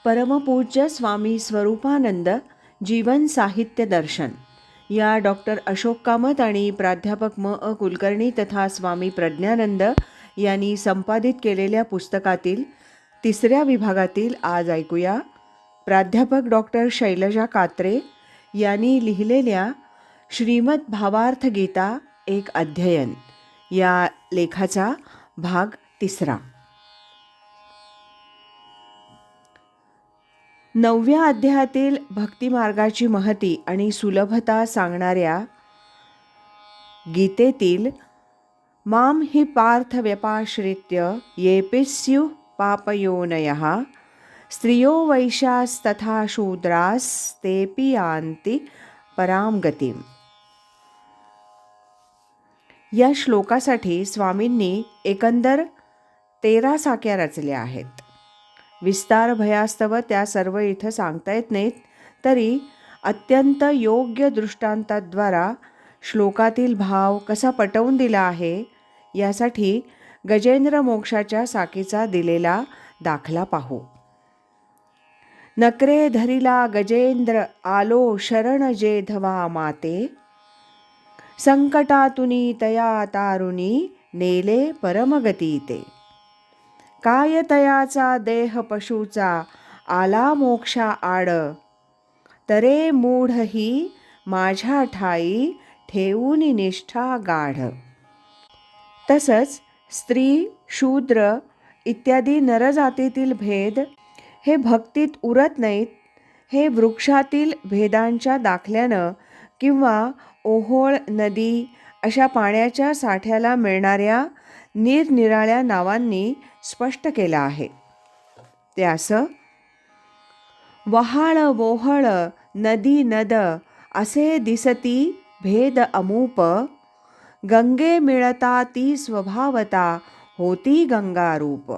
परमपूज्य स्वामी स्वरूपानंद जीवन साहित्य दर्शन या डॉक्टर अशोक कामत आणि प्राध्यापक कुलकर्णी तथा स्वामी प्रज्ञानंद यांनी संपादित केलेल्या पुस्तकातील तिसऱ्या विभागातील आज ऐकूया प्राध्यापक डॉक्टर शैलजा कात्रे यांनी लिहिलेल्या श्रीमद भावार्थ गीता एक अध्ययन या लेखाचा भाग तिसरा. 9व्या अध्यायातील भक्तिमार्गाची महती आणि सुलभता सांगणाऱ्या गीतेतील माम हि पार्थ व्यपाश्रित्य येऽपि स्युः पापयोनयः स्त्रियो वैश्यास्तथा शूद्रास्तेऽपि यान्ति परां गतिम् या श्लोकासाठी स्वामींनी एकंदर 13 साक्या रचल्या आहेत. विस्तार भयास्तव त्या सर्व इथं सांगता येत नाहीत, तरी अत्यंत योग्य दृष्टांताद्वारा श्लोकातील भाव कसा पटवून दिला आहे यासाठी गजेंद्र मोक्षाच्या साकीचा दिलेला दाखला पाहू. नकरे धरिला गजेंद्र आलो शरण जेधवा माते संकटातुनी तया तारुणी नेले परमगती ते. काय तयाचा देह पशुचा आला मोक्षा आड तरे मूढ ही माझ्या ठाई ठेवून निष्ठा गाढ. तसंच स्त्री शूद्र इत्यादी नरजातीतील भेद हे भक्तीत उरत नाहीत, हे वृक्षातील भेदांच्या दाखल्यानं किंवा ओहोळ नदी अशा पाण्याच्या साठ्याला मिळणाऱ्या निरनिराळ्या नावांनी स्पष्ट केलं आहे. ते असं वहाळ वोहळ नदी नद असे दिसती भेद अमूप गंगे मिळता ती स्वभावता होती गंगारूप.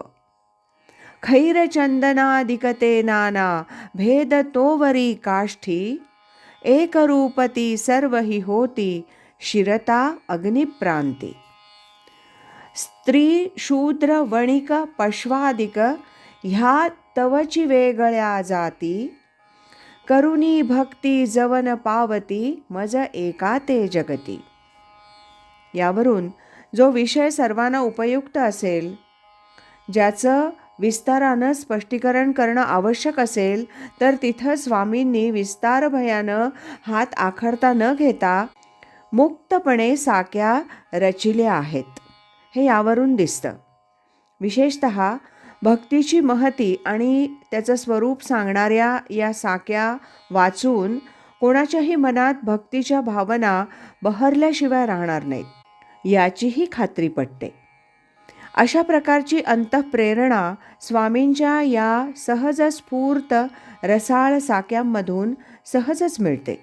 खैरचंदनादिकते नाना भेद तोवरी काष्ठी एकरूपती सर्व ही होती शिरता अग्निप्रांती. स्त्री शूद्र वणिक पश्वादिक ह्या तवची वेगळ्या जाती करुणी भक्ती जवन पावती मज एका ते जगती. यावरून जो विषय सर्वांना उपयुक्त असेल, ज्याचं विस्तारानं स्पष्टीकरण करणं आवश्यक असेल, तर तिथं स्वामींनी विस्तार भयानं हात आखडता न घेता मुक्तपणे साक्या रचिल्या आहेत, हे यावरून दिसतं. विशेषतः भक्तीची महती आणि त्याचं स्वरूप सांगणाऱ्या या साक्या वाचून कोणाच्याही मनात भक्तीच्या भावना बहरल्याशिवाय राहणार नाहीत याचीही खात्री पटते. अशा प्रकारची अंतःप्रेरणा स्वामींच्या या सहज स्फूर्त रसाळ साक्यांमधून सहजच मिळते.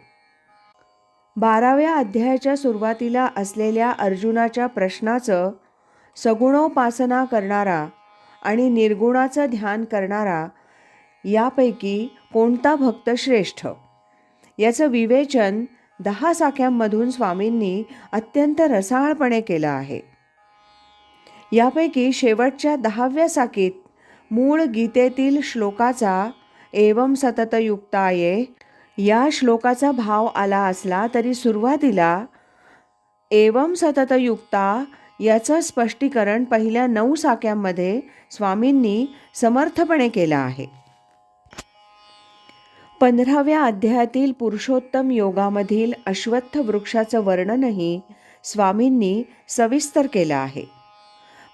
12व्या अध्यायाच्या सुरुवातीला असलेल्या अर्जुनाच्या प्रश्नाचं सगुणोपासना करणारा आणि निर्गुणाचं ध्यान करणारा यापैकी कोणता भक्त श्रेष्ठ याचं विवेचन 10 साक्यांमधून स्वामींनी अत्यंत रसाळपणे केलं आहे. यापैकी शेवटच्या 10व्या साकीत मूळ गीतेतील श्लोकाचा एवं सततयुक्ताये या श्लोकाचा भाव आला असला तरी सुरुवातीला एवं सततयुक्ता याचं स्पष्टीकरण पहिल्या 9 साक्यांमध्ये स्वामींनी समर्थपणे केलं आहे. 15व्या अध्यायातील पुरुषोत्तम योगामधील अश्वत्थ वृक्षाचं वर्णनही स्वामींनी सविस्तर केलं आहे.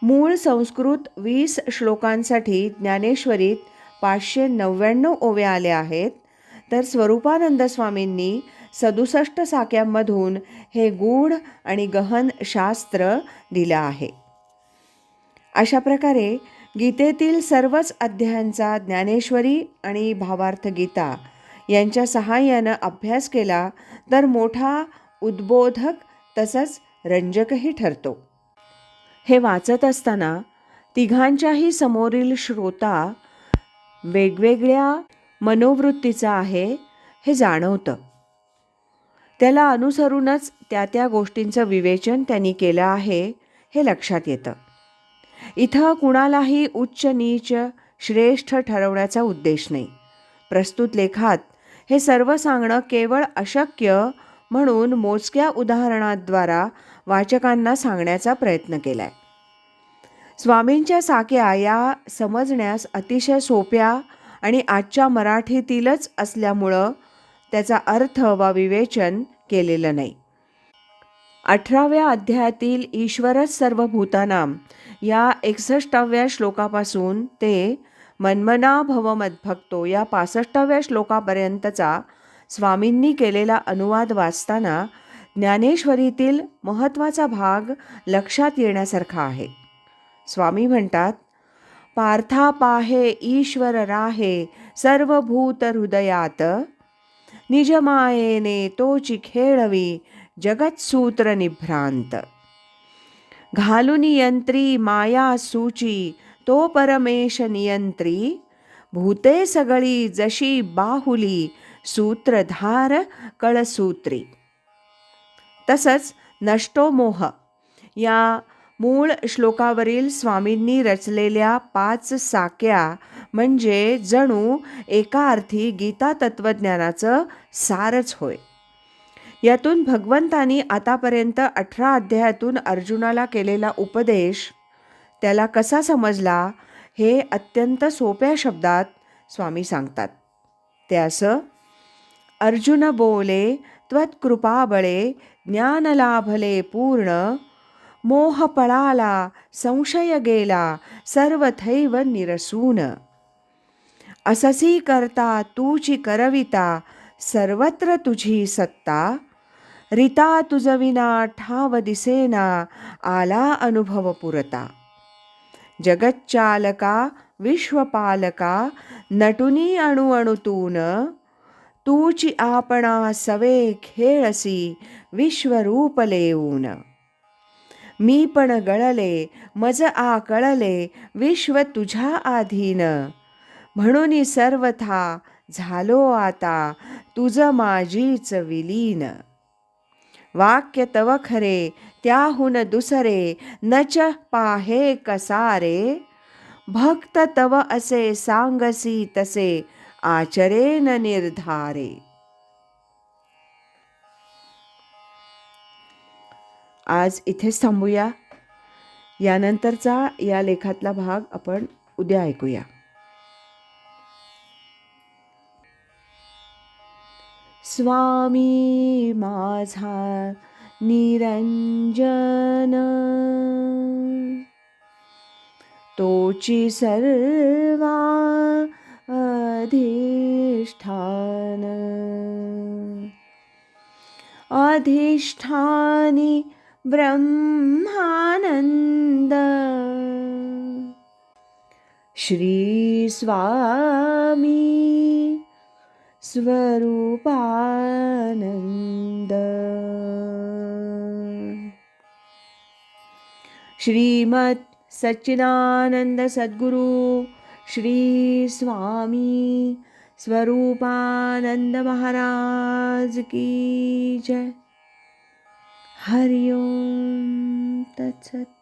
मूळ संस्कृत 20 श्लोकांसाठी ज्ञानेश्वरीत 599 ओव्या आल्या आहेत, तर स्वरूपानंद स्वामींनी 67 साक्यांमधून हे गूढ आणि गहन शास्त्र दिलं आहे. अशा प्रकारे गीतेतील सर्वच अध्यायांचा ज्ञानेश्वरी आणि भावार्थ गीता यांच्या सहाय्यानं अभ्यास केला तर मोठा उद्बोधक तसंच रंजकही ठरतो. हे वाचत असताना तिघांच्याही समोरील श्रोता वेगवेगळ्या मनोवृत्तीचा आहे हे जाणवतं. त्याला अनुसरूनच त्या गोष्टींचं विवेचन त्यांनी केलं आहे हे लक्षात येतं. इथं कुणालाही उच्च नीच श्रेष्ठ ठरवण्याचा उद्देश नाही. प्रस्तुत लेखात हे सर्व सांगणं केवळ अशक्य म्हणून मोजक्या उदाहरणाद्वारा वाचकांना सांगण्याचा प्रयत्न केलाय. स्वामींच्या साक्या या समजण्यास अतिशय सोप्या आणि आजच्या मराठीतीलच असल्यामुळं त्याचा अर्थ वा विवेचन केलेलं नाही. 18व्या अध्यायातील ईश्वरच सर्व भूतानाम या 61व्या श्लोकापासून ते मन्मना भव मद्भक्तो या 65व्या श्लोकापर्यंतचा स्वामींनी केलेला अनुवाद वाचताना ज्ञानेश्वरीतील महत्त्वाचा भाग लक्षात येण्यासारखा आहे. स्वामी म्हणतात, पार्था पाहे ईश्वर राहे सर्वभूत हृदयात, निजमायेने तोची खेळवी जगत्सूत्र निभ्रांत. घालून यंत्री माया सूची तो परमेश नियंत्री, भूते सगळी जशी बाहुली सूत्रधार कळसूत्री. तसंच नष्टो मोह या मूळ श्लोकावरील स्वामींनी रचलेल्या 5 साक्या म्हणजे जणू एका अर्थी गीता तत्त्वज्ञानाचं सारच होय. यातून भगवंतांनी आतापर्यंत 18 अध्यायातून अर्जुनाला केलेला उपदेश त्याला कसा समजला हे अत्यंत सोप्या शब्दात स्वामी सांगतात. ते असं, अर्जुन बोले त्वत्कृपाबळे ज्ञान लाभले पूर्ण, मोह पळाला संशय गेला सर्वथैव निरसून. अससी करता तूची करविता सर्वत्र तुझी सत्ता, रिता तुझविना ठाव दिसेना आला अनुभव पुरता. जगच्चालका विश्वपालका नटुनी अणुअणुतून, तूची आपणा सवे खेळसी विश्वरूप लेऊन. मी पण गळले मज आकळले विश्व तुझ्या आधीन, म्हणून सर्वथा झालो आता तुझ माझीच विलीन. वाक्य तव खरे त्याहून दुसरे नच पाहे कसारे, भक्त तव असे सांगसी तसे आचरेन निर्धारे. आज इथेच थांबूया. यानंतरचा या लेखातला भाग आपण उद्या ऐकूया. स्वामी माझा निरंजन, तोची सर्वा अधिष्ठान. अधिष्ठानी ब्रह्मानंद, श्री स्वामी स्वरूपानंद. श्रीमत् सच्चिदानंद सद्गुरु श्री स्वामी स्वरूपानंद महाराज की जय. हरि ओम तत्सत.